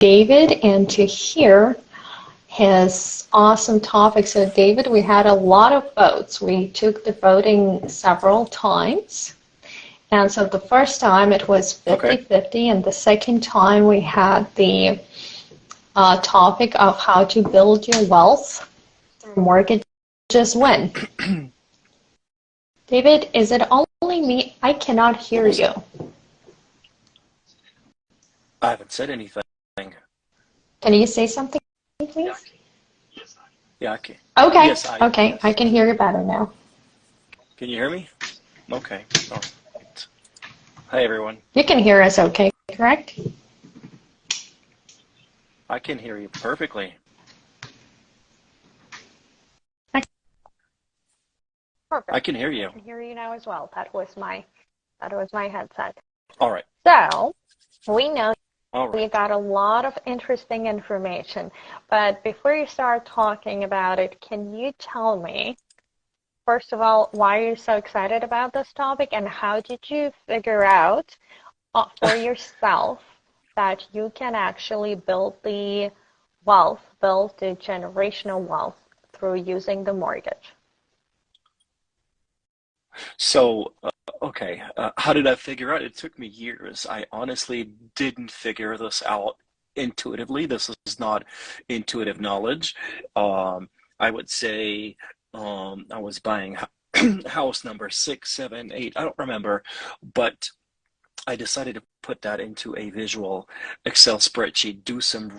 David and to hear his awesome topic. So David, we had a lot of votes. We took the voting several times. And so the first time it was 50-50, and the second time we had the topic of how to build your wealth through mortgages win. David, is it only me? I cannot hear you. I haven't said anything. Can you say something, please? Yeah, I can. Okay, yes, okay, I can hear you better now. Can you hear me? Okay. All right. Hi, everyone. You can hear us okay, correct? I can hear you perfectly. Perfect. I can hear you. I can hear you now as well. That was my headset. All right. So we know All right. we got a lot of interesting information, but before you start talking about it, can you tell me, first of all, why are you so excited about this topic, and how did you figure out for yourself that you can actually build the generational wealth through using the mortgage? So, okay, how did I figure out? It took me years. I honestly didn't figure this out intuitively. This is not intuitive knowledge. I would say I was buying house number 6, 7, 8, I don't remember, but I decided to put that into a visual Excel spreadsheet, do some,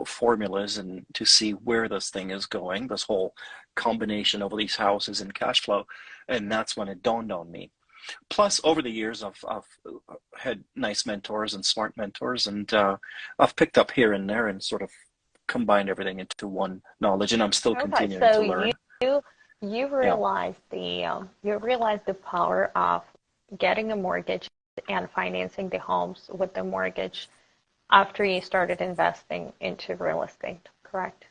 formulas and to see where this thing is going, this whole combination of these houses and cash flow. And that's when it dawned on me. Plus, over the years, I've had nice mentors and smart mentors, and I've picked up here and there and sort of combined everything into one knowledge, and I'm still continuing to learn. You realize the power of getting a mortgage and financing the homes with the mortgage after you started investing into real estate, correct?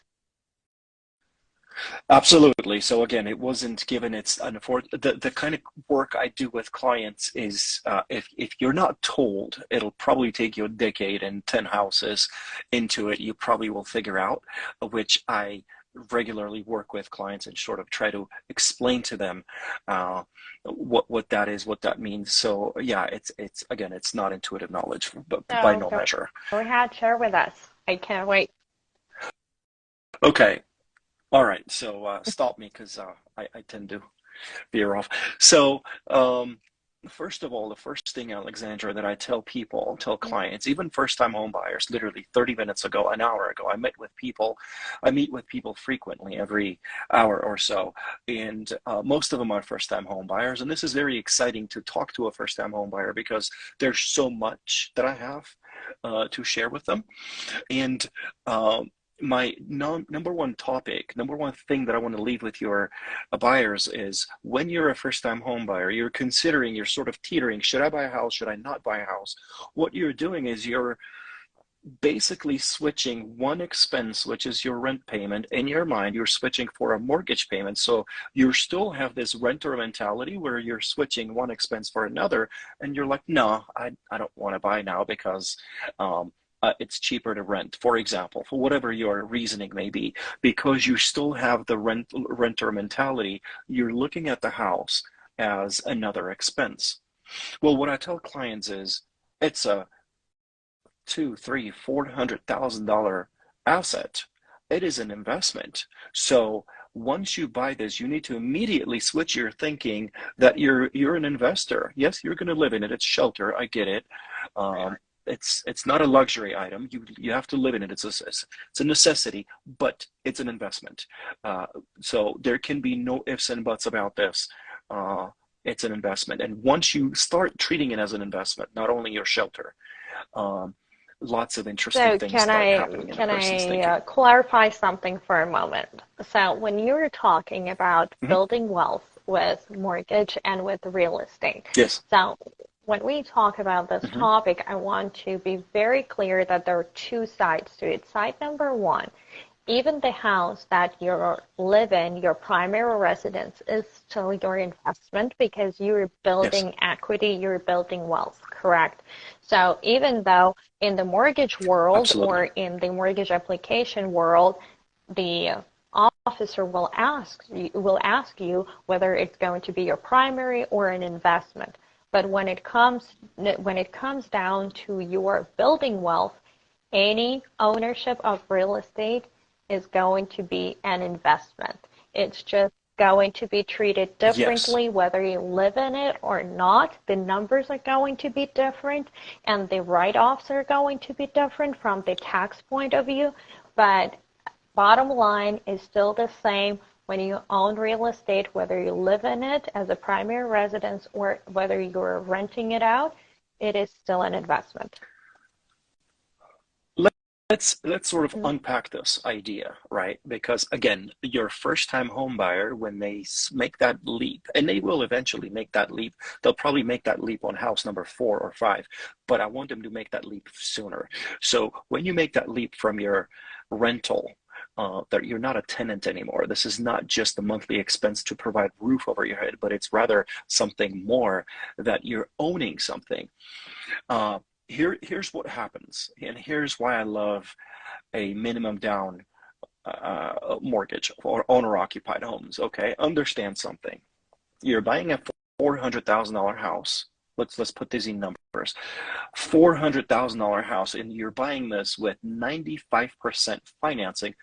Absolutely. So again, it wasn't given. It's the kind of work I do with clients is if you're not told, it'll probably take you a decade and 10 houses into it, you probably will figure out, which I regularly work with clients and sort of try to explain to them what that is, what that means. So yeah, it's again, it's not intuitive knowledge, but by no measure. Go ahead, share with us. I can't wait. Okay. All right. So stop me because I tend to veer off. So first of all, the first thing, Alexandra, that I tell clients, even first-time home buyers, literally 30 minutes ago, an hour ago, I meet with people frequently, every hour or so, and most of them are first-time home buyers, and this is very exciting to talk to a first-time home buyer because there's so much that I have to share with them, and my number one thing that I want to leave with your buyers is when you're a first-time home buyer, you're sort of teetering, should I buy a house, should I not buy a house? What you're doing is you're basically switching one expense, which is your rent payment. In your mind, you're switching for a mortgage payment. So you still have this renter mentality where you're switching one expense for another, and you're like, no, I don't want to buy now because it's cheaper to rent, for example, for whatever your reasoning may be, because you still have the renter mentality. You're looking at the house as another expense. Well, what I tell clients is it's a $200,000, $300,000, $400,000 asset. It is an investment. So once you buy this, you need to immediately switch your thinking that you're an investor. Yes, you're going to live in it. It's shelter. I get it. It's not a luxury item. You have to live in it. It's a necessity, but it's an investment. So there can be no ifs and buts about this. It's an investment, and once you start treating it as an investment, not only your shelter, lots of interesting things start happening in a person's thinking. Can I clarify something for a moment? So when you were talking about building wealth with mortgage and with real estate, yes. So when we talk about this topic, I want to be very clear that there are two sides to it. Side number one even the house that you live in, your primary residence, is still your investment because you're Yes, building equity, you're building wealth, correct? So even though in the mortgage world or absolutely. in the mortgage application world, the officer will ask you whether it's going to be your primary or an investment. But when it comes down to your building wealth, any ownership of real estate is going to be an investment. It's just going to be treated Yes. differently whether you live in it or not. The numbers are going to be different and the write-offs are going to be different from the tax point of view. But bottom line is still the same when you own real estate, whether you live in it as a primary residence or whether you're renting it out, it is still an investment. Let's sort of unpack this idea, right? Because again, your first-time home buyer, when they make that leap, and they will eventually make that leap, they'll probably make that leap on house number 4 or 5, but I want them to make that leap sooner. So when you make that leap from your rental, that you're not a tenant anymore. This is not just the monthly expense to provide roof over your head, but it's rather something more, that you're owning something. Uh, here's what happens, and here's why I love a minimum down mortgage for owner-occupied homes. Okay, understand something. You're buying a $400,000 house. Let's put these in numbers. $400,000 house, and you're buying this with 95% financing.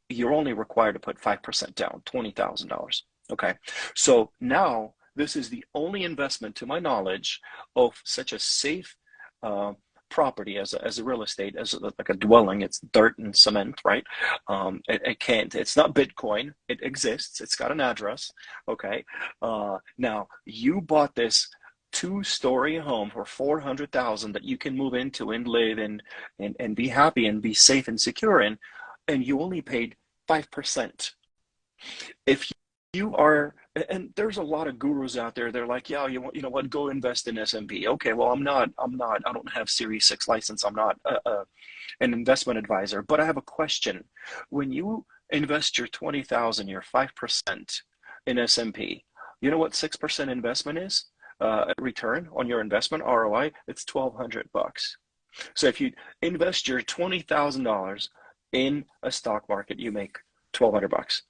You're only required to put 5% down, $20,000. Okay, so now this is the only investment, to my knowledge, of such a safe uh, property as a real estate, like a dwelling. It's dirt and cement, right? It can't. It's not Bitcoin. It exists. It's got an address. Okay. Now you bought this two-story home for 400,000 that you can move into and live in, and be happy and be safe and secure in, and you only paid 5%. If you are, and there's a lot of gurus out there, they're like, yeah, you know what, go invest in S&P. Okay, well, I don't have Series 6 license. I'm not an investment advisor, but I have a question. When you invest your 20,000, your 5% in S&P, you know what 6% investment is? Return on your investment, ROI, it's $1,200. So if you invest your $20,000 in a stock market, you make $1,200,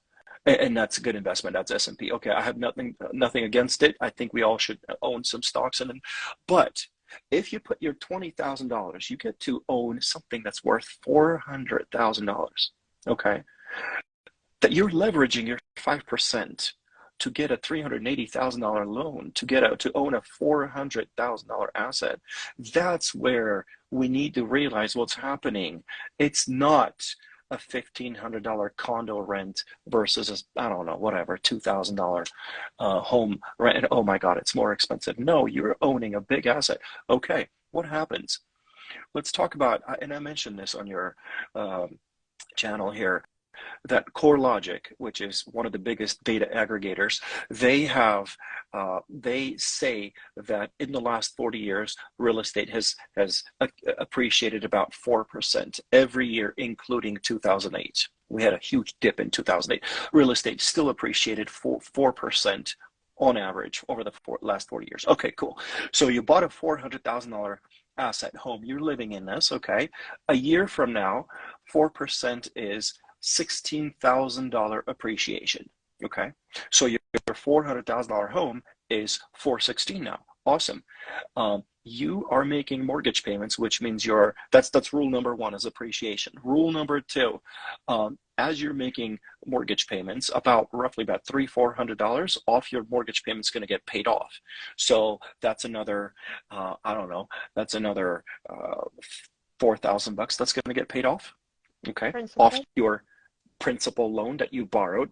and that's a good investment. That's S&P. Okay, I have nothing against it. I think we all should own some stocks in them. But if you put your $20,000, you get to own something that's worth $400,000. Okay, that you're leveraging your 5% to get a $380,000 loan, to own a $400,000 asset. That's where we need to realize what's happening. It's not a $1,500 condo rent versus I don't know, whatever, $2,000 home rent. Oh my God, it's more expensive. No, you're owning a big asset. Okay, what happens? Let's talk about, and I mentioned this on your channel here, that CoreLogic, which is one of the biggest data aggregators, they say that in the last 40 years, real estate has appreciated about 4% every year, including 2008. We had a huge dip in 2008. Real estate still appreciated 4% on average over the last 40 years. Okay, cool. So you bought a $400,000 asset home. You're living in this. Okay. A year from now, 4% is $16,000 appreciation. Okay, so your $400,000 home is $416 now. Awesome. You are making mortgage payments, which means that's rule number one, is appreciation. Rule number two, as you're making mortgage payments, roughly about $300-400 off your mortgage payment is going to get paid off. So that's another, I don't know, that's another $4,000 that's going to get paid off. Okay, off Principal. your principal loan that you borrowed.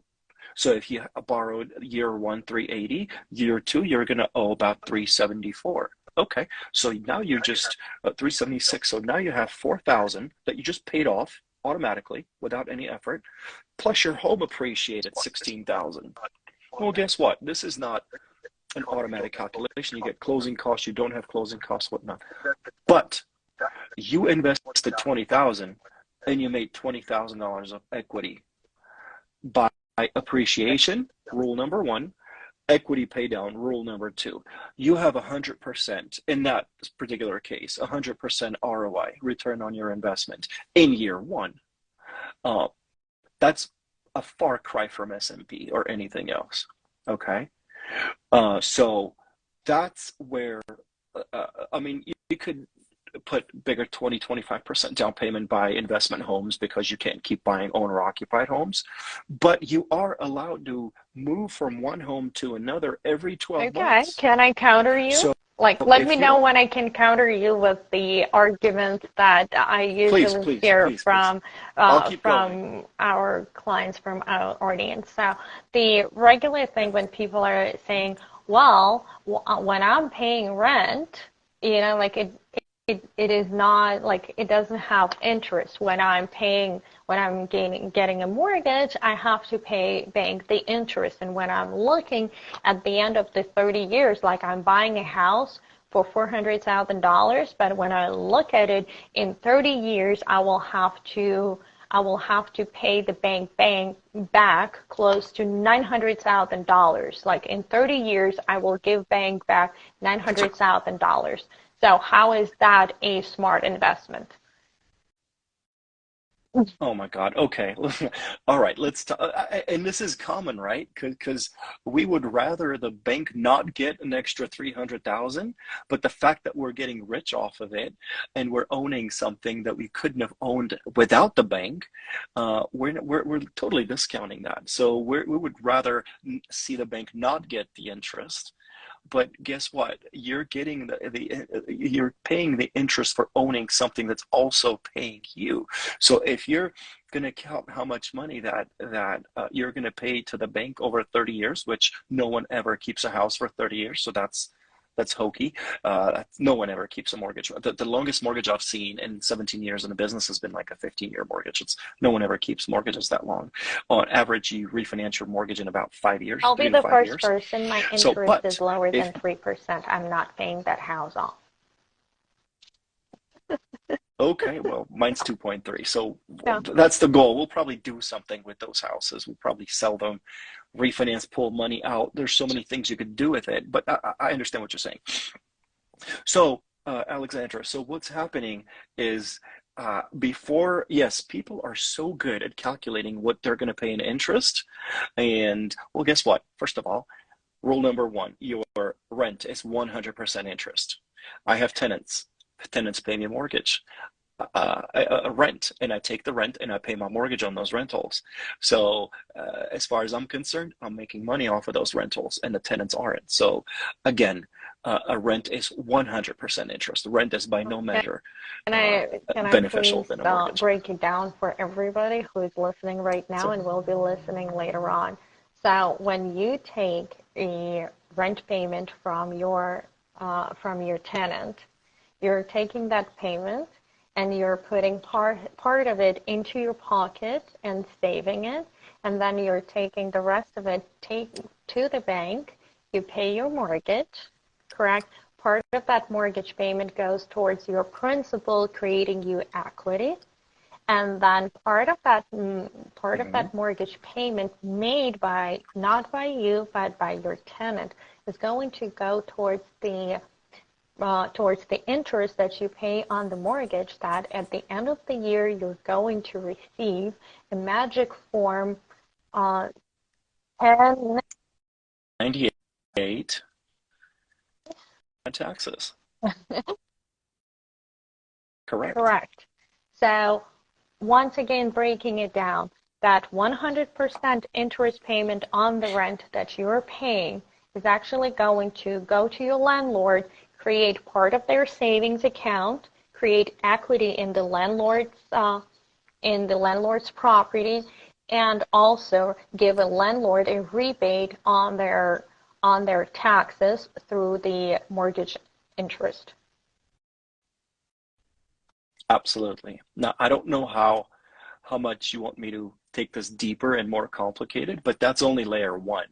So if you borrowed year one, 380, year two, you're going to owe about 374. Okay, so now you're just 376. So now you have 4,000 that you just paid off automatically without any effort, plus your home appreciated 16,000. Well, guess what? This is not an automatic calculation. You get closing costs, you don't have closing costs, whatnot. But you invested 20,000, and you made $20,000 of equity. By appreciation, rule number one, equity pay down, rule number two. You have 100%, in that particular case, 100% ROI, return on your investment, in year one. That's a far cry from S&P or anything else, okay? So that's where, I mean, you could put bigger 20-25% down payment, buy investment homes because you can't keep buying owner occupied homes, but you are allowed to move from one home to another every 12 months. Can I counter you? So Let me know when I can counter you with the arguments that I usually hear from our clients, from our audience. So the regular thing when people are saying, well, when I'm paying rent, you know, like it is not, like, it doesn't have interest. When I'm getting a mortgage, I have to bank the interest. And when I'm looking at the end of the 30 years, like I'm buying a house for $400,000, but when I look at it in 30 years, I will have to pay the bank back close to $900,000. Like in 30 years, I will give bank back $900,000. So how is that a smart investment? Oh my God. Okay. All right. Let's talk. And this is common, right? Because we would rather the bank not get an extra 300,000, but the fact that we're getting rich off of it and we're owning something that we couldn't have owned without the bank, we're totally discounting that. So we would rather see the bank not get the interest. But guess what? You're getting you're paying the interest for owning something that's also paying you. So if you're going to count how much money that you're going to pay to the bank over 30 years, which no one ever keeps a house for 30 years, so that's hokey. No one ever keeps a mortgage. The longest mortgage I've seen in 17 years in the business has been like a 15-year mortgage. No one ever keeps mortgages that long. On average, you refinance your mortgage in about 5 years. I'll be the first person. My interest is lower than 3%. I'm not paying that house off. Okay, well, mine's 2.3. So that's the goal. We'll probably do something with those houses. We'll probably sell them, refinance, pull money out. There's so many things you could do with it, but I understand what you're saying. So, Alexandra, so what's happening is before, yes, people are so good at calculating what they're going to pay in interest. And, well, guess what? First of all, rule number one, your rent is 100% interest. I have tenants. Tenants pay me a mortgage, a rent, and I take the rent and I pay my mortgage on those rentals. So as far as I'm concerned, I'm making money off of those rentals and the tenants aren't. So again, a rent is 100% interest. The rent is by no measure beneficial than a mortgage. Break it down for everybody who is listening right now and will be listening later on. So when you take a rent payment from your tenant, you're taking that payment and you're putting part of it into your pocket and saving it, and then you're taking the rest of it to the bank. You pay your mortgage, correct? Part of that mortgage payment goes towards your principal, creating you equity, and then part of that mortgage payment made by, not by you but by your tenant, is going to go towards the interest that you pay on the mortgage, that at the end of the year you're going to receive a magic form 1098 taxes. Correct. So once again, breaking it down, that 100% interest payment on the rent that you're paying is actually going to go to your landlord, create part of their savings account, create equity in the landlord's property, and also give a landlord a rebate on their taxes through the mortgage interest. Absolutely. Now, I don't know how much you want me to take this deeper and more complicated, but that's only layer one,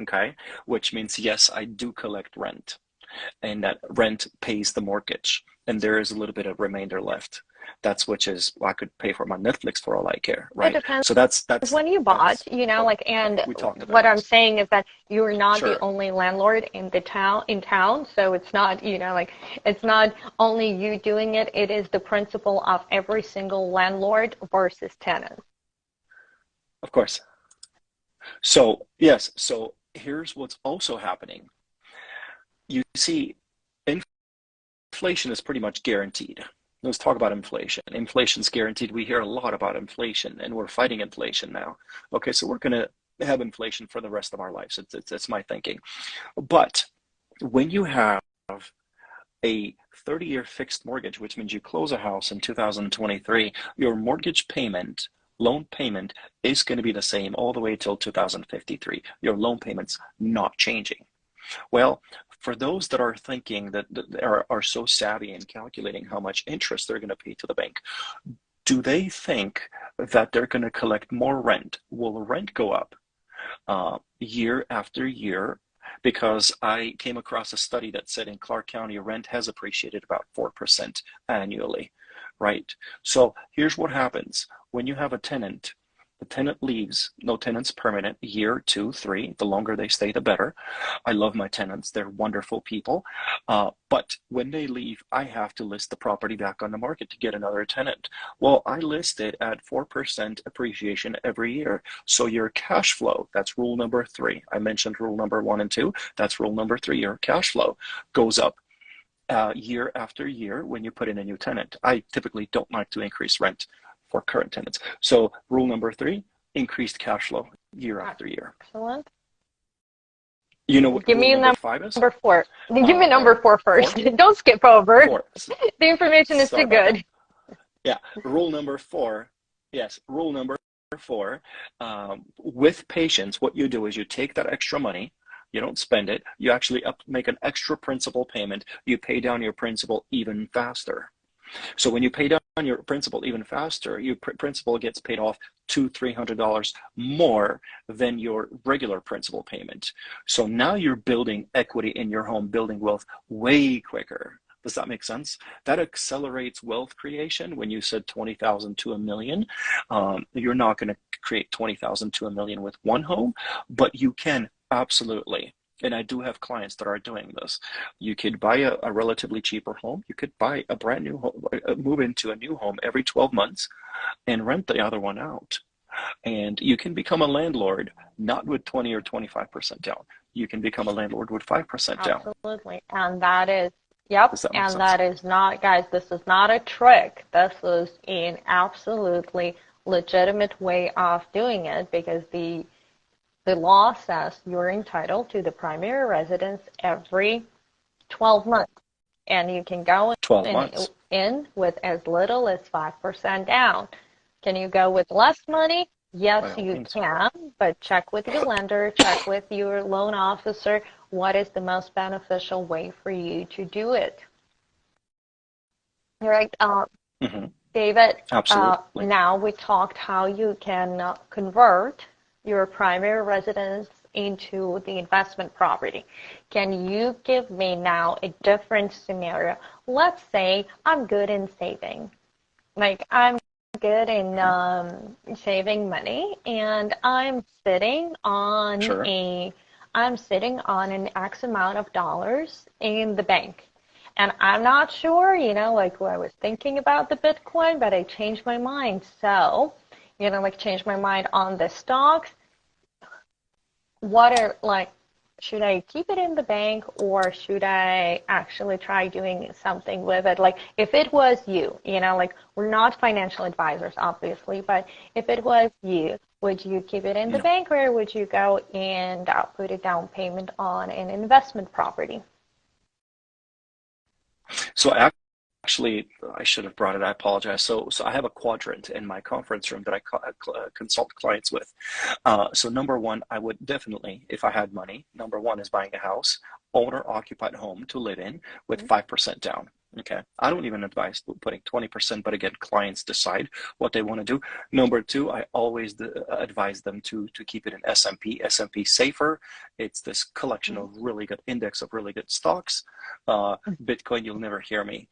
okay? Which means, yes, I do collect rent, and that rent pays the mortgage, and there is a little bit of remainder left. That's which is I could pay for my Netflix for all I care, It right? depends. So that's When you bought, what and we talked what about. I'm saying is that you're not the Sure. only landlord in town, so it's not, it's not only you doing it, it is the principle of every single landlord versus tenant. Of course. So yes, so here's what's also happening. You see, inflation is pretty much guaranteed. Let's talk about inflation. Inflation's guaranteed. We hear a lot about inflation, and we're fighting inflation now. Okay, so we're going to have inflation for the rest of our lives. It's my thinking. But when you have a 30-year fixed mortgage, which means you close a house in 2023, your mortgage payment, loan payment, is going to be the same all the way till 2053. Your loan payment's not changing. Well, for those that are thinking that are so savvy in calculating how much interest they're going to pay to the bank, do they think that they're going to collect more rent? Will the rent go up year after year? Because I came across a study that said in Clark County, rent has appreciated about 4% annually, right? So here's what happens when you have a tenant. The tenant leaves. No tenant's permanent. Year, 2, 3. The longer they stay, the better. I love my tenants. They're wonderful people. But when they leave, I have to list the property back on the market to get another tenant. Well, I list it at 4% appreciation every year. So your cash flow, that's rule number 3. I mentioned rule number 1 and 2. That's rule number 3. Your cash flow goes up year after year when you put in a new tenant. I typically don't like to increase rent for current tenants. So rule number 3, increased cash flow year after year. Excellent. You know what Give rule me number 5 is? number 4. Give me number 4 first. 4? Don't skip over. 4. The information is Sorry too about that. good. Yeah, rule number 4. Yes, rule number 4. With patience, what you do is you take that extra money, you don't spend it, you actually make an extra principal payment, you pay down your principal even faster. So when you pay down your principal even faster, your principal gets paid off $200-300 more than your regular principal payment. So now you're building equity in your home, building wealth way quicker. Does that make sense? That accelerates wealth creation. When you said 20,000 to a million, you're not going to create 20,000 to a million with one home, but you can absolutely. And I do have clients that are doing this. You could buy a relatively cheaper home. You could buy a brand new home, move into a new home every 12 months and rent the other one out. And you can become a landlord, not with 20 or 25% down. You can become a landlord with 5% down. Absolutely. And that is, yep. Does that make And sense? that is not, guys, this is not a trick. This is an absolutely legitimate way of doing it, because the law says you're entitled to the primary residence every 12 months. And you can go 12 months. in with as little as 5% down. Can you go with less money? Yes, you can, but check with your lender, check with your loan officer, what is the most beneficial way for you to do it. All right, David, Absolutely. now we talked how you can convert your primary residence into the investment property. Can you give me now a different scenario? Let's say I'm good in saving. Like, I'm good in saving money, and I'm sitting on Sure. an X amount of dollars in the bank. And I'm not sure, like, I was thinking about the Bitcoin, but I changed my mind. So, changed my mind on the stocks. Should I keep it in the bank, or should I actually try doing something with it? Like, if it was you, like, we're not financial advisors, obviously, but if it was you, would you keep it in the bank, or would you go and put a down payment on an investment property? So actually, I should have brought it. I apologize. So I have a Quadrant in my conference room that I consult clients with. So number one, I would definitely, if I had money, number one is buying a house, owner-occupied home to live in with 5% down. Okay. I don't even advise putting 20%, but again, clients decide what they want to do. Number two, I always advise them to keep it in S&P. S&P safer. It's this collection of really good index of really good stocks. Bitcoin, you'll never hear me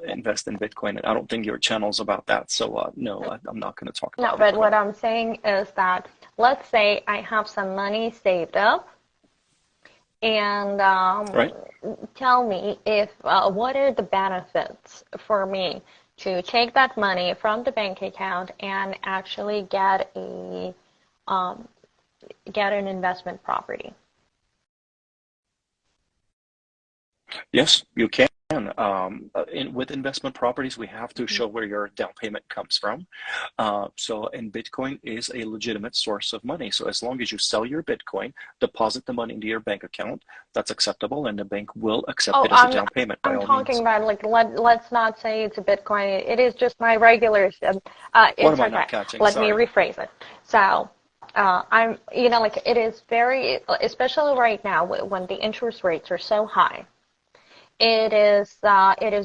invest in Bitcoin. I don't think your channel's about that. So no, I'm not going to talk about No, Bitcoin. but what I'm saying is that let's say I have some money saved up, and Right? tell me if what are the benefits for me to take that money from the bank account and actually get an investment property. Yes, you can. With investment properties, we have to show where your down payment comes from. And Bitcoin is a legitimate source of money. So as long as you sell your Bitcoin, deposit the money into your bank account, that's acceptable, and the bank will accept it as a down payment by I'm all talking means. about, like, let's not say it's a Bitcoin. It is just my regular. What It's am I okay. not catching? Let me Sorry. rephrase it. So, like, it is very, especially right now when the interest rates are so high. It is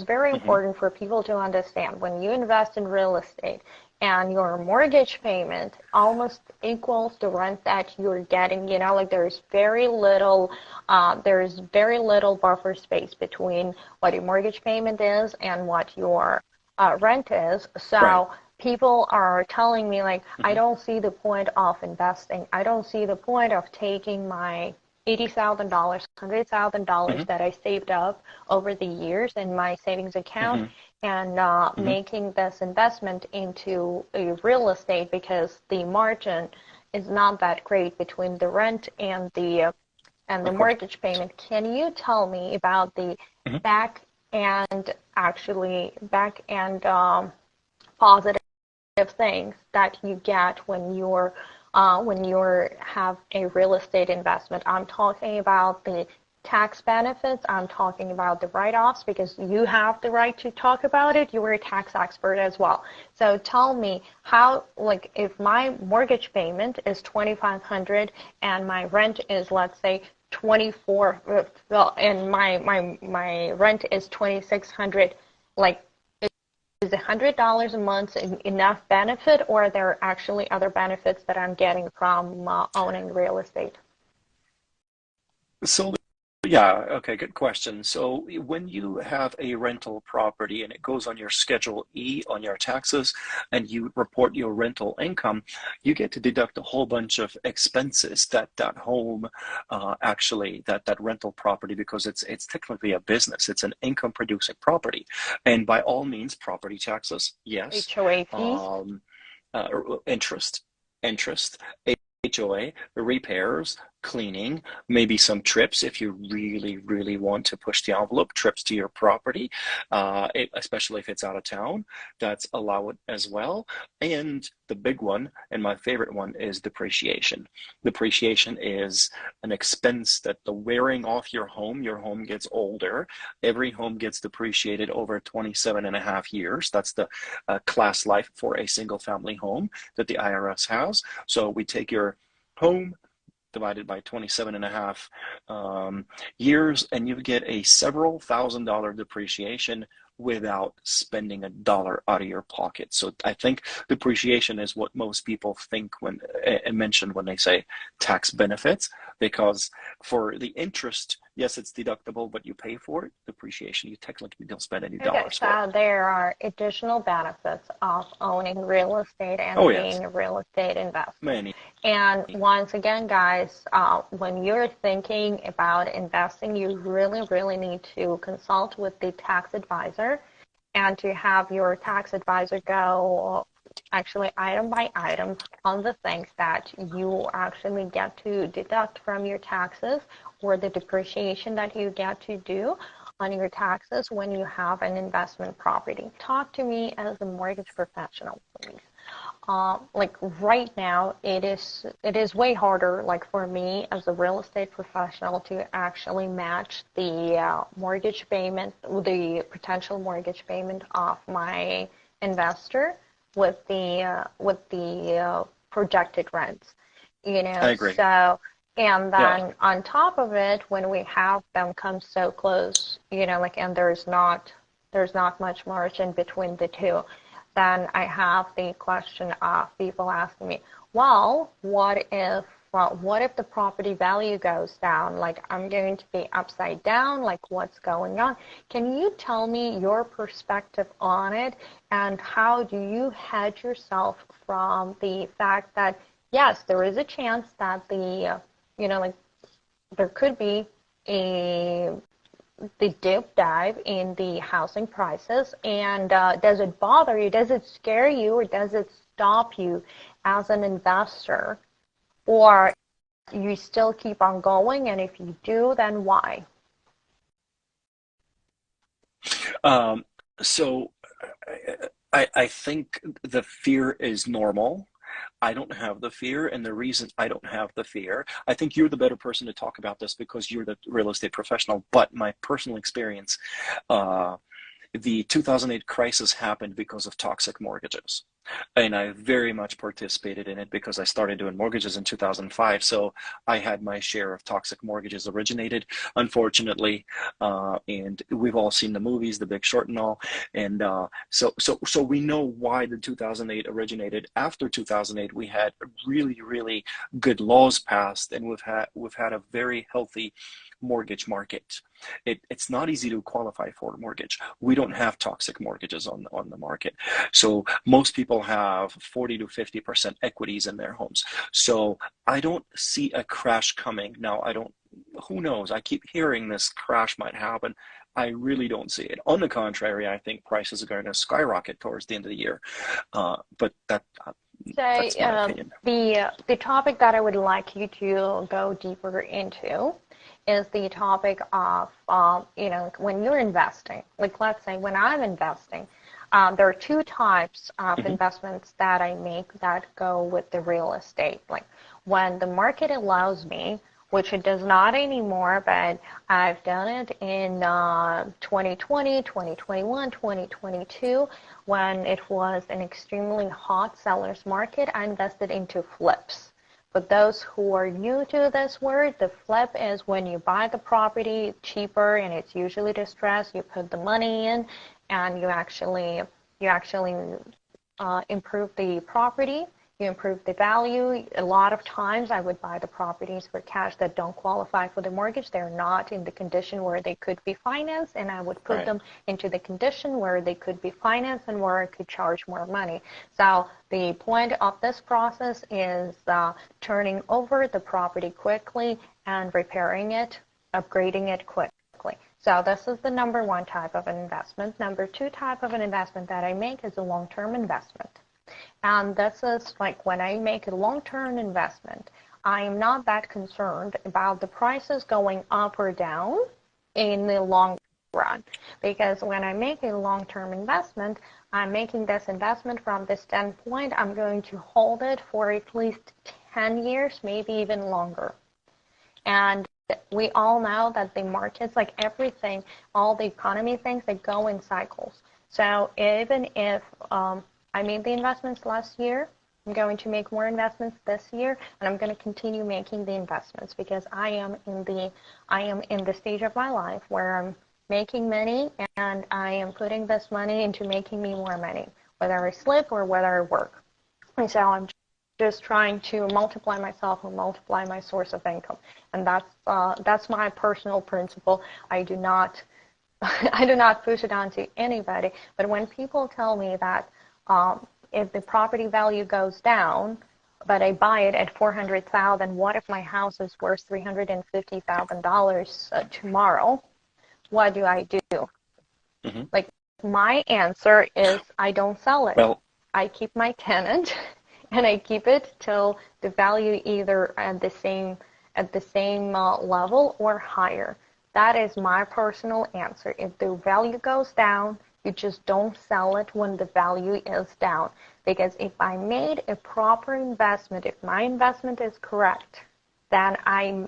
very important for people to understand when you invest in real estate and your mortgage payment almost equals the rent that you're getting. Like, there's very little buffer space between what your mortgage payment is and what your rent is. So Right. people are telling me, like, I don't see the point of investing. I don't see the point of taking my $80,000, $100,000 that I saved up over the years in my savings account and making this investment into a real estate, because the margin is not that great between the rent and the Of course. mortgage payment. Can you tell me about the back end positive things that you get when you have a real estate investment? I'm talking about the tax benefits. I'm talking about the write-offs, because you have the right to talk about it. You were a tax expert as well. So tell me how, like, if my mortgage payment is $2,500 and my rent is, let's say, 24, and my rent is $2,600, like, is $100 a month enough benefit, or are there actually other benefits that I'm getting from owning real estate? So yeah, okay, good question. So when you have a rental property and it goes on your Schedule E on your taxes and you report your rental income, you get to deduct a whole bunch of expenses that home that rental property, because it's technically a business. It's an income producing property. And by all means, property taxes, yes. HOA fees? Interest, HOA, repairs, cleaning, maybe some trips if you really, really want to push the envelope, trips to your property, especially if it's out of town, that's allowed as well. And the big one, and my favorite one, is depreciation. Depreciation is an expense that the wearing off your home gets older. Every home gets depreciated over 27 and a half years. That's the class life for a single family home that the IRS has. So we take your home divided by 27 and a half years, and you get a several $1,000 depreciation without spending a dollar out of your pocket. So I think depreciation is what most people think when and mention when they say tax benefits, because for the interest, yes, it's deductible, but you pay for it. Depreciation, you technically don't spend any dollars for it. So there are additional benefits of owning real estate and Oh yes, being a real estate investor. many. And once again, guys, when you're thinking about investing, you really, really need to consult with the tax advisor, and to have your tax advisor go actually item by item on the things that you actually get to deduct from your taxes, or the depreciation that you get to do on your taxes when you have an investment property. Talk to me as a mortgage professional, please. Like, right now, it is way harder, like, for me as a real estate professional, to actually match the mortgage payment, the potential mortgage payment of my investor with the projected rents. I agree. So, and Yeah. then on top of it, when we have them come so close, like, and there's not there's not much margin between the two. Then I have the question of people asking me, well, what if the property value goes down? Like, I'm going to be upside down, like what's going on? Can you tell me your perspective on it, and how do you hedge yourself from the fact that, yes, there is a chance that there could be the deep dive in the housing prices, and does it bother you? Does it scare you, or does it stop you as an investor? Or you still keep on going, and if you do, then why? So I think the fear is normal. I don't have the fear, and the reason I don't have the fear, I think you're the better person to talk about this because you're the real estate professional, but my personal experience, the 2008 crisis happened because of toxic mortgages. And I very much participated in it because I started doing mortgages in 2005. So I had my share of toxic mortgages originated, unfortunately. And we've all seen the movies, The Big Short and all. And so we know why the 2008 originated. After 2008, we had really, really good laws passed, and we've had a very healthy mortgage market. It's not easy to qualify for a mortgage. We don't have toxic mortgages on the market. So most people have 40 to 50% equities in their homes. So I don't see a crash coming. Now, who knows? I keep hearing this crash might happen. I really don't see it. On the contrary, I think prices are going to skyrocket towards the end of the year. But that's my opinion. The topic that I would like you to go deeper into is the topic of, when you're investing. Like, let's say when I'm investing, there are two types of investments that I make that go with the real estate. Like, when the market allows me, which it does not anymore, but I've done it in 2020, 2021, 2022, when it was an extremely hot seller's market, I invested into flips. But those who are new to this word, the flip is when you buy the property cheaper and it's usually distressed, you put the money in and you actually improve the property, you improve the value. A lot of times I would buy the properties for cash that don't qualify for the mortgage. They're not in the condition where they could be financed, and I would put them into the condition where they could be financed and where I could charge more money. So the point of this process is turning over the property quickly and repairing it, upgrading it quickly. So this is the number one type of an investment. Number two type of an investment that I make is a long-term investment. And this is like when I make a long-term investment, I'm not that concerned about the prices going up or down in the long run. Because when I make a long-term investment, I'm making this investment from the standpoint I'm going to hold it for at least 10 years, maybe even longer. And we all know that the markets, like everything, all the economy things, they go in cycles. So even if I made the investments last year, I'm going to make more investments this year, and I'm going to continue making the investments because I am in the stage of my life where I'm making money, and I am putting this money into making me more money, whether I sleep or whether I work. And so I'm just trying to multiply myself and multiply my source of income, and that's my personal principle. I do not push it onto anybody. But when people tell me that if the property value goes down, but I buy it at $400,000, what if my house is worth $350,000 tomorrow? What do I do? Like, my answer is I don't sell it. Well, I keep my tenant, and I keep it till the value either at the same level or higher. That is my personal answer. If the value goes down, you just don't sell it when the value is down. Because if I made a proper investment, if my investment is correct, then I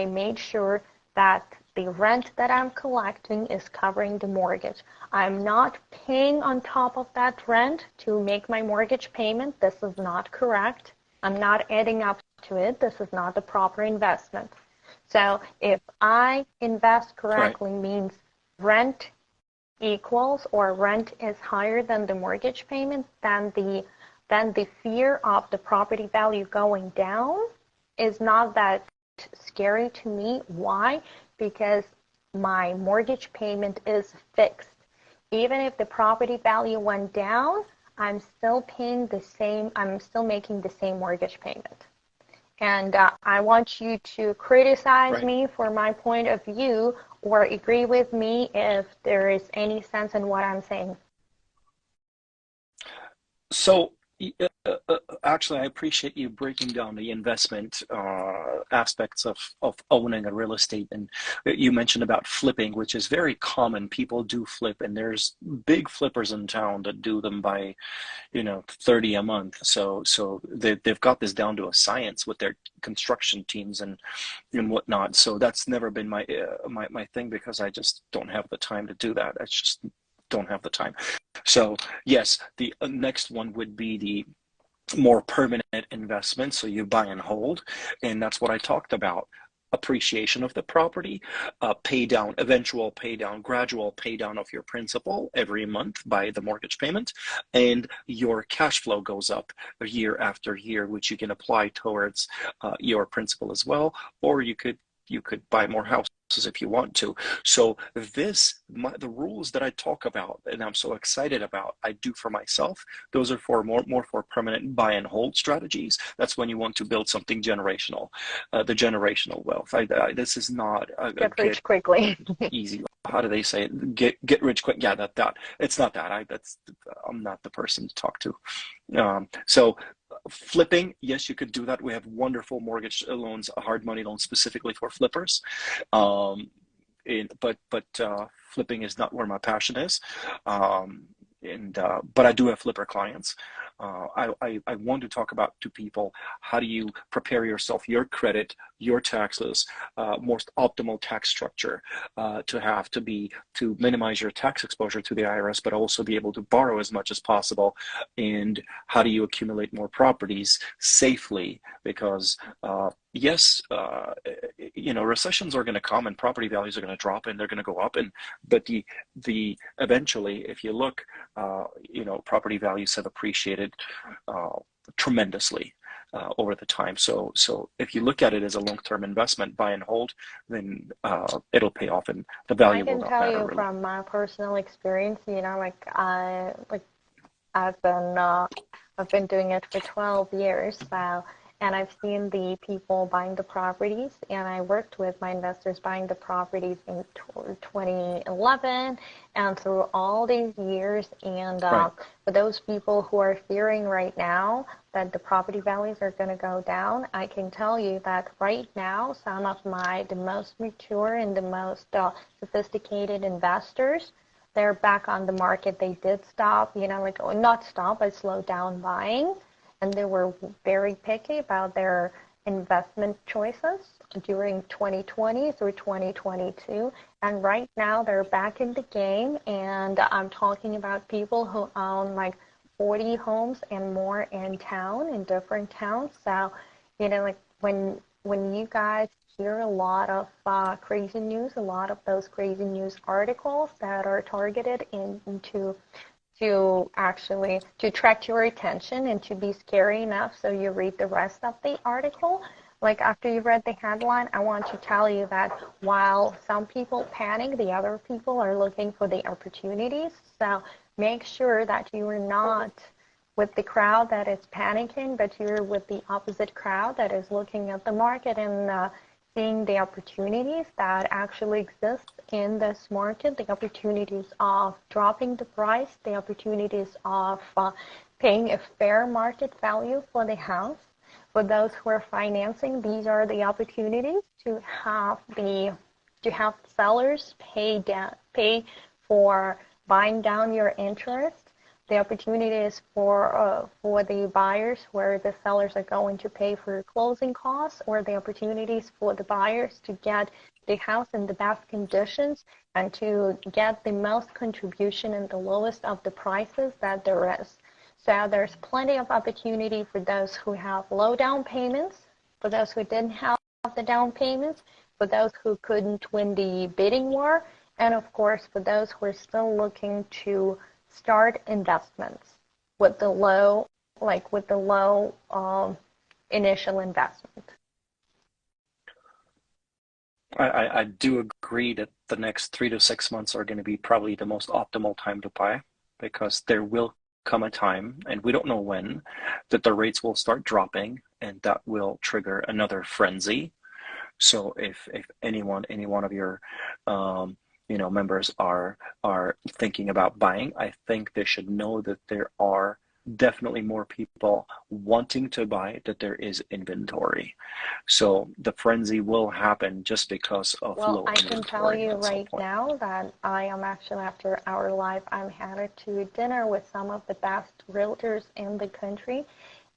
made sure that the rent that I'm collecting is covering the mortgage. I'm not paying on top of that rent to make my mortgage payment. This is not correct. I'm not adding up to it. This is not the proper investment. So if I invest correctly, means rent equals or rent is higher than the mortgage payment, then the fear of the property value going down is not that scary to me. Why? Because my mortgage payment is fixed. Even if the property value went down, I'm still paying the same, I'm still making the same mortgage payment. And I want you to criticize me for my point of view or agree with me if there is any sense in what I'm saying. So actually, I appreciate you breaking down the investment aspects of owning a real estate. And you mentioned about flipping, which is very common. People do flip, and there's big flippers in town that do them by, 30 a month. So they've got this down to a science with their construction teams and whatnot. So that's never been my thing, because I just don't have the time to do that. I just don't have the time. So yes, the next one would be the more permanent investment. So you buy and hold, and that's what I talked about. Appreciation of the property, pay down, eventual pay down, gradual pay down of your principal every month by the mortgage payment, and your cash flow goes up year after year, which you can apply towards your principal as well, or you could buy more houses if you want to. So the rules that I talk about and I'm so excited about, I do for myself. Those are for more for permanent buy and hold strategies. That's when you want to build something generational, the generational wealth. This is not get rich quickly. easy. How do they say it? Get rich quick? Yeah, that it's not that. I'm not the person to talk to. So flipping, yes, you could do that. We have wonderful mortgage loans, hard money loans specifically for flippers. But flipping is not where my passion is. But I do have flipper clients. I want to talk about to people, how do you prepare yourself, your credit, your taxes, most optimal tax structure to minimize your tax exposure to the IRS, but also be able to borrow as much as possible. And how do you accumulate more properties safely? Because yes, recessions are going to come and property values are going to drop and they're going to go up. But the eventually, if you look, property values have appreciated tremendously over the time. So if you look at it as a long-term investment, buy and hold, then it'll pay off, and the value will not matter. I can tell you really. From my personal experience, I've been doing it for 12 years now, and I've seen the people buying the properties, and I worked with my investors buying the properties in 2011 and through all these years. And for those people who are fearing right now that the property values are going to go down, I can tell you that right now, some of the most mature and the most sophisticated investors, they're back on the market. They did stop, not stop, but slow down buying. And they were very picky about their investment choices during 2020 through 2022. And right now they're back in the game. And I'm talking about people who own 40 homes and more in town, in different towns. So, when you guys hear a lot of crazy news, a lot of those crazy news articles that are targeted to attract your attention and to be scary enough so you read the rest of the article. After you read the headline, I want to tell you that while some people panic, the other people are looking for the opportunities. So make sure that you are not with the crowd that is panicking, but you're with the opposite crowd that is looking at the market and seeing the opportunities that actually exist in this market, the opportunities of dropping the price, the opportunities of paying a fair market value for the house. For those who are financing, these are the opportunities to have sellers pay for buying down your interest. The opportunities for the buyers where the sellers are going to pay for closing costs, or the opportunities for the buyers to get the house in the best conditions and to get the most contribution and the lowest of the prices that there is. So there's plenty of opportunity for those who have low down payments, for those who didn't have the down payments, for those who couldn't win the bidding war, And of course, for those who are still looking to start investments with the low, initial investment. I do agree that the next 3 to 6 months are going to be probably the most optimal time to buy, because there will come a time, and we don't know when, that the rates will start dropping, and that will trigger another frenzy. So if any one of your members are thinking about buying, I think they should know that there are definitely more people wanting to buy, that there is inventory. So the frenzy will happen just because of low I can tell inventory you at some right point. now that I am actually, after our live, I'm headed to dinner with some of the best realtors in the country.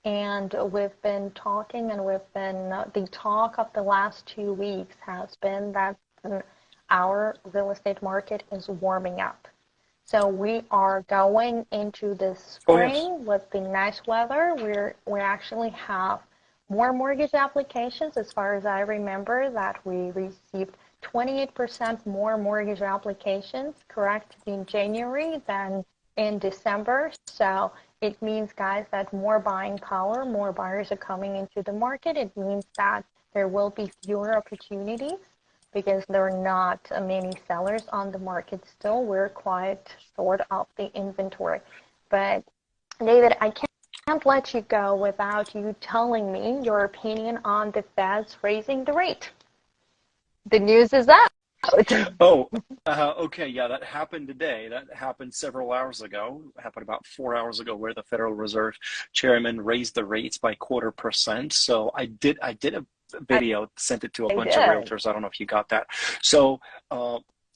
And we've been talking, and the talk of the last 2 weeks has been that our real estate market is warming up. So we are going into the Oh yes. spring with the nice weather. We actually have more mortgage applications. As far as I remember, that we received 28% more mortgage applications, correct, in January than in December. So it means, guys, that more buying power, more buyers are coming into the market. It means that there will be fewer opportunities because there are not many sellers on the market still. We're quite short of the inventory. But David, I can't let you go without you telling me your opinion on the Fed's raising the rate. The news is out. Oh, okay. Yeah, that happened today. That happened several hours ago. It happened about 4 hours ago, where the Federal Reserve Chairman raised the rates by 0.25%. So I did a video, sent it to a I bunch of did. realtors. I don't know if you got that. So,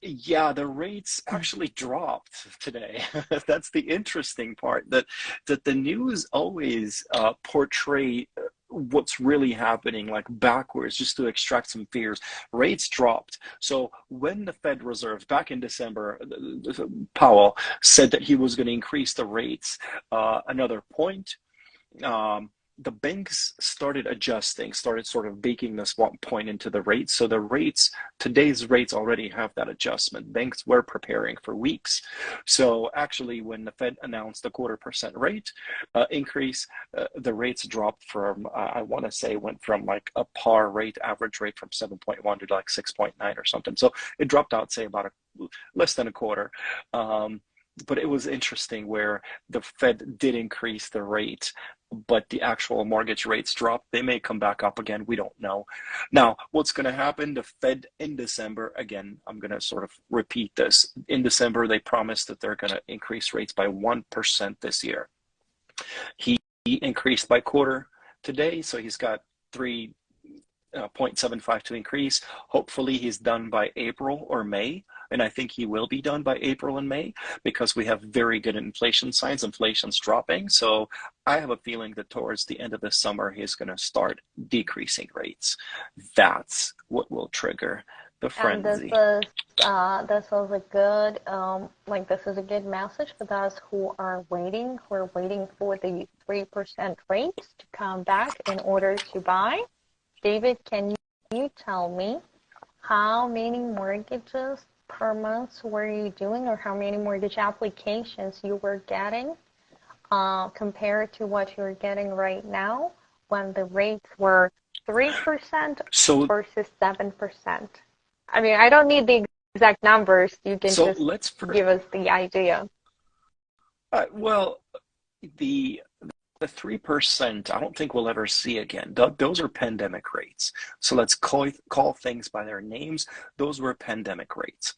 yeah, the rates actually dropped today. That's the interesting part, that the news always portray what's really happening like backwards, just to extract some fears. Rates dropped. So when the Fed Reserve back in December, Powell said that he was going to increase the rates another point, the banks started adjusting, started sort of baking this 1 point into the rates. So the rates, today's rates already have that adjustment. Banks were preparing for weeks. So actually, when the Fed announced the 0.25% rate increase, the rates dropped from, I want to say, went from like a par rate, average rate from 7.1 to like 6.9 or something. So it dropped out, say, about less than a quarter. But it was interesting where the Fed did increase the rate, but the actual mortgage rates dropped. They may come back up again. We don't know. Now, what's going to happen? The Fed in December, again, I'm going to sort of repeat this. In December, they promised that they're going to increase rates by 1% this year. He increased by quarter today, so he's got 3.75 to increase. Hopefully he's done by April or May, and I think he will be done by April and May, because we have very good inflation signs. Inflation's dropping, so I have a feeling that towards the end of the summer he's going to start decreasing rates. That's what will trigger the frenzy. And this is a good this is a good message for those who are waiting for the 3% rates to come back in order to buy. David, can you tell me how many mortgages per month were you doing, or how many mortgage applications you were getting compared to what you're getting right now when the rates were 3% versus 7%? I mean, I don't need the exact numbers. You can just give us the idea. Well, the 3%, I don't think we'll ever see again. Those are pandemic rates. So let's call things by their names. Those were pandemic rates.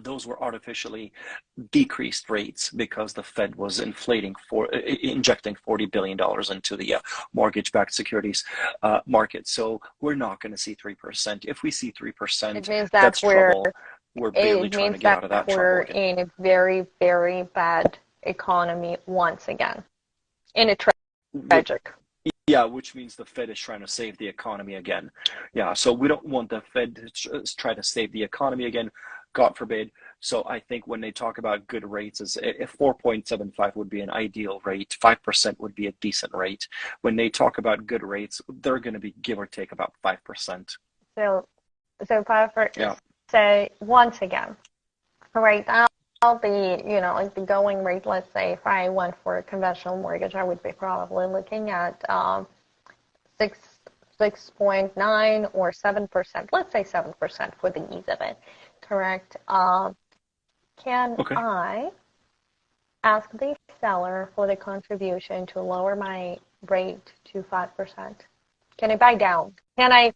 Those were artificially decreased rates because the Fed was injecting $40 billion into the mortgage-backed securities market. So we're not going to see 3%. If we see 3%, that's trouble. We're barely trying to get out of that trouble. We're in a very, very bad economy once again. In a tragic. Yeah, which means the Fed is trying to save the economy again. Yeah, so we don't want the Fed to try to save the economy again, God forbid. So I think when they talk about good rates, if 4.75 would be an ideal rate, 5% would be a decent rate. When they talk about good rates, they're going to be give or take about 5%. So 5%. Yeah. So once again, right now, like the going rate, let's say if I went for a conventional mortgage, I would be probably looking at 6.9 or 7%. Let's say 7% for the ease of it. Correct. Can Okay. I ask the seller for the contribution to lower my rate to 5%? Can I buy down? Can I?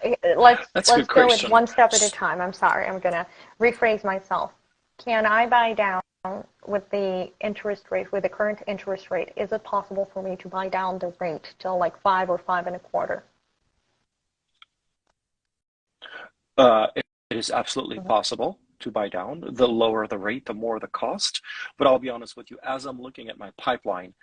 That's a good Let's go with question. one step at a time. I'm sorry. I'm gonna rephrase myself. Can I buy down with the interest rate, with the current interest rate? Is it possible for me to buy down the rate till like 5 or 5.25? It is absolutely possible to buy down. The lower the rate, the more the cost. But I'll be honest with you, as I'm looking at my pipeline,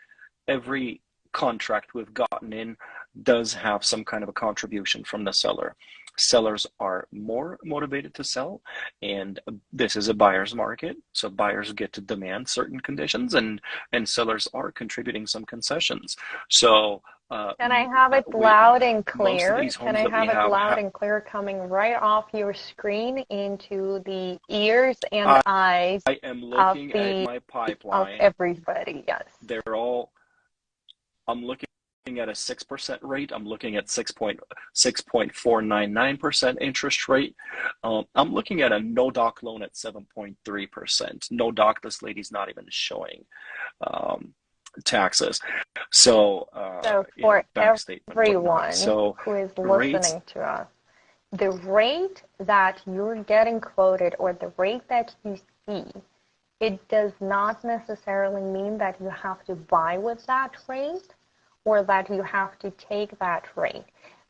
every contract we've gotten in does have some kind of a contribution from the seller. Sellers are more motivated to sell, and this is a buyer's market, so buyers get to demand certain conditions, and sellers are contributing some concessions. So Can I have it we loud and most of clear? these Can homes I that we have it have, loud and clear coming right off your screen into the ears and eyes I am of looking at my of pipeline. everybody? Yes. They're all, I'm looking at a 6% rate. I'm looking at 6.499% interest rate. I'm looking at a no doc loan at 7.3%. No doc, this lady's not even showing taxes. So, So for bank statement, whatnot. everyone So who is rates, listening to us, the rate that you're getting quoted or the rate that you see, it does not necessarily mean that you have to buy with that rate or that you have to take that rate.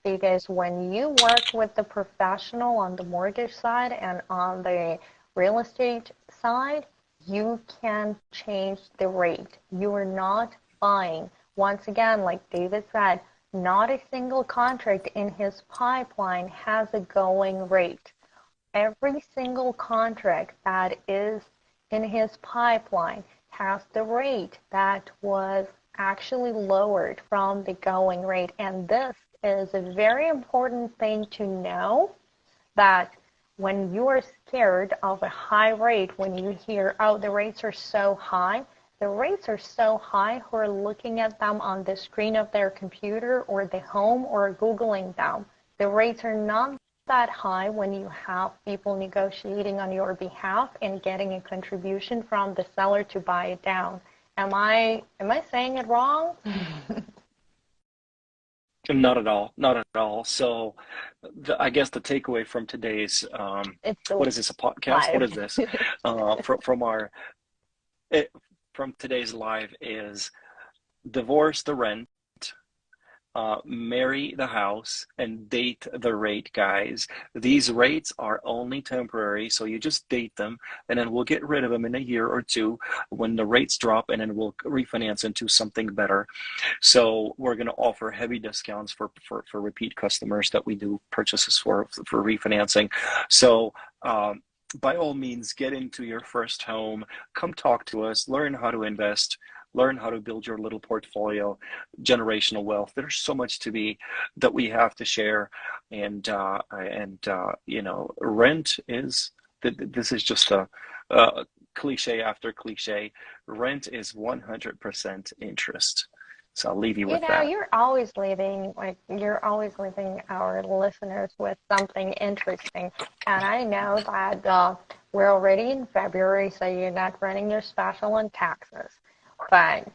Because when you work with the professional on the mortgage side and on the real estate side, you can change the rate. You are not buying. Once again, like David said, not a single contract in his pipeline has a going rate. Every single contract that is in his pipeline has the rate that was actually lowered from the going rate. And this is a very important thing to know, that when you are scared of a high rate, when you hear, oh, the rates are so high, the rates are so high who are looking at them on the screen of their computer or the home or Googling them. The rates are not that high when you have people negotiating on your behalf and getting a contribution from the seller to buy it down. Am I saying it wrong? not at all, not at all. So I guess the takeaway from today's, It's the what is this, a podcast? What live. is this? From our, from today's live is divorce the rent, marry the house, and date the rate, guys. These rates are only temporary, so you just date them, and then we'll get rid of them in a year or two when the rates drop, and then we'll refinance into something better. So we're going to offer heavy discounts for repeat customers that we do purchases for refinancing. So by all means, get into your first home, come talk to us, learn how to invest, learn how to build your little portfolio, generational wealth. There's so much that we have to share, and rent is, this is just a cliche after cliche. Rent is 100% interest. So I'll leave you with that. You're always leaving our listeners with something interesting. And I know that we're already in February, so you're not running your special on taxes. But,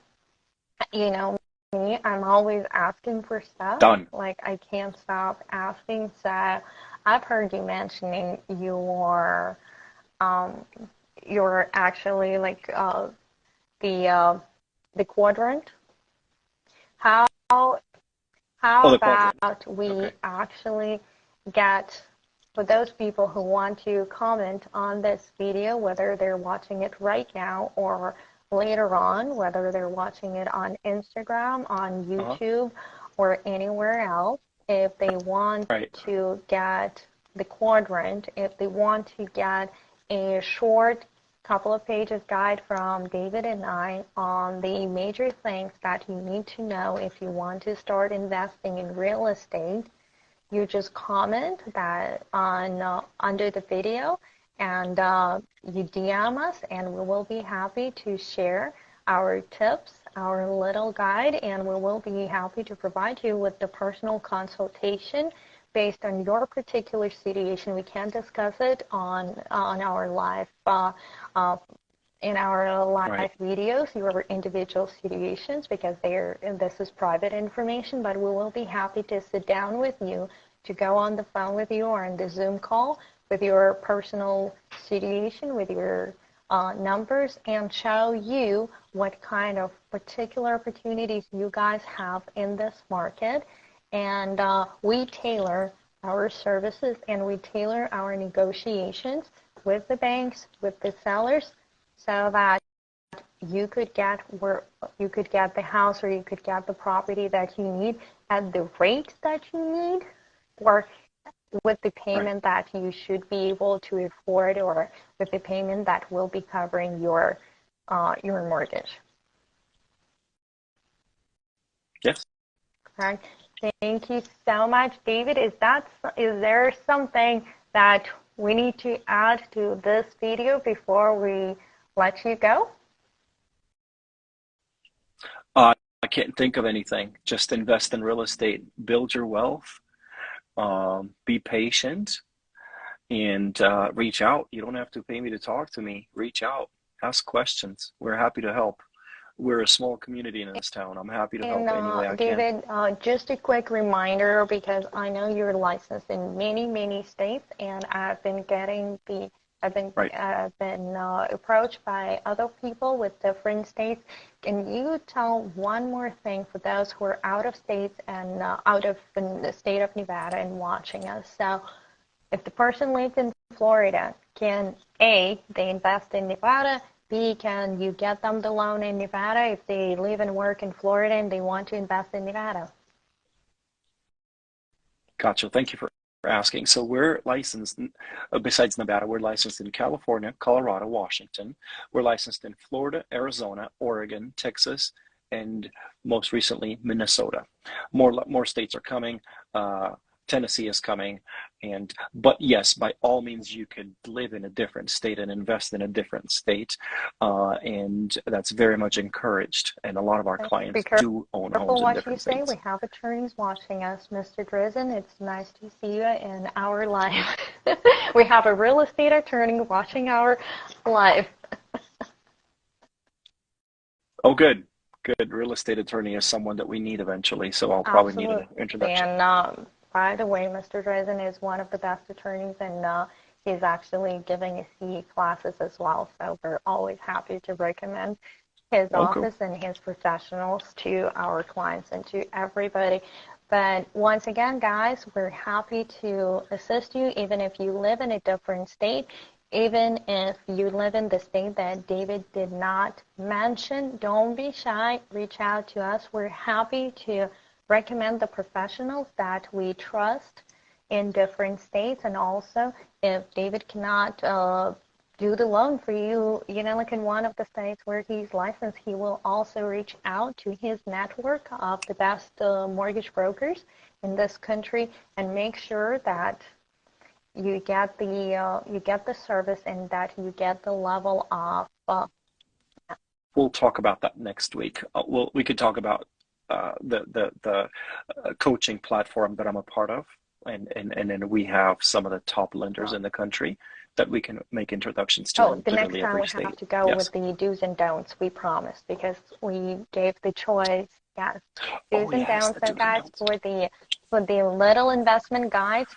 me, I'm always asking for stuff. Done. Like, I can't stop asking. So I've heard you mentioning you're actually like the Quadrant. How the about Quadrant. we Okay. actually get, for those people who want to comment on this video, whether they're watching it right now or later on, whether they're watching it on Instagram, on YouTube, or anywhere else, if they want to get the Quadrant, if they want to get a short couple of pages guide from David and I on the major things that you need to know if you want to start investing in real estate, you just comment that on under the video, and you DM us, and we will be happy to share our tips, our little guide, and we will be happy to provide you with the personal consultation based on your particular situation. We can discuss it on our live in our live Right. videos, your individual situations, because this is private information, but we will be happy to sit down with you, to go on the phone with you or on the Zoom call with your personal situation, with your numbers, and show you what kind of particular opportunities you guys have in this market. And we tailor our services and we tailor our negotiations with the banks, with the sellers, so that you could get the house or you could get the property that you need at the rate that you need, or with the payment that you should be able to afford, or with the payment that will be covering your mortgage. Yes. Right. Thank you so much, David. Is there something that we need to add to this video before we let you go? I can't think of anything. Just invest in real estate, build your wealth, be patient, and reach out. You don't have to pay me to talk to me. Reach out, ask questions. We're happy to help. We're a small community in this town. I'm happy to help any way I can. David, just a quick reminder, because I know you're licensed in many, many states, and I've been approached by other people with different states. Can you tell one more thing for those who are out of states and out of the state of Nevada and watching us? So if the person lives in Florida, can A, they invest in Nevada? B, can you get them the loan in Nevada if they live and work in Florida and they want to invest in Nevada? Gotcha. Thank you for asking. So we're licensed, besides Nevada, we're licensed in California, Colorado, Washington. We're licensed in Florida, Arizona, Oregon, Texas, and most recently, Minnesota. More states are coming. Tennessee is coming, but yes, by all means, you could live in a different state and invest in a different state, and that's very much encouraged. And a lot of our clients do own homes in different states. We have attorneys watching us, Mr. Drizzen. It's nice to see you in our live. We have a real estate attorney watching our live. Oh, good. Good. Real estate attorney is someone that we need eventually, so I'll probably need an introduction. And by the way, Mr. Drizzen is one of the best attorneys, and he's actually giving CE classes as well. So we're always happy to recommend his office and his professionals to our clients and to everybody. But once again, guys, we're happy to assist you, even if you live in a different state. Even if you live in the state that David did not mention, don't be shy. Reach out to us. We're happy to recommend the professionals that we trust in different states. And also, if David cannot do the loan for you, like in one of the states where he's licensed, he will also reach out to his network of the best mortgage brokers in this country and make sure that you get the service and that you get the level of. We'll talk about that next week. We could talk about the coaching platform that I'm a part of, and then we have some of the top lenders in the country that we can make introductions to. The next time we have to go with the do's and don'ts, we promise, because we gave the choice. Yes, do's and don'ts. So guys, for the little investment guides,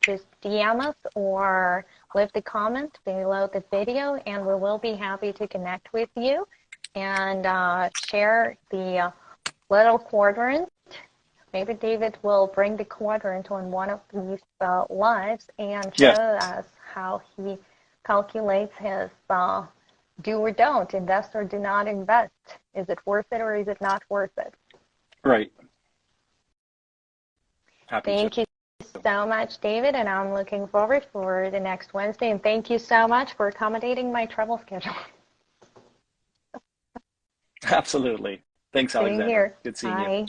just DM us or leave the comment below the video, and we will be happy to connect with you and share the little quadrant. Maybe David will bring the quadrant on one of these lives and show us how he calculates his do or don't, invest or do not invest. Is it worth it or is it not worth it? Right. Thank you so much, David, and I'm looking forward for the next Wednesday. And thank you so much for accommodating my travel schedule. Absolutely. Thanks, Alexandra. Good seeing you. Bye.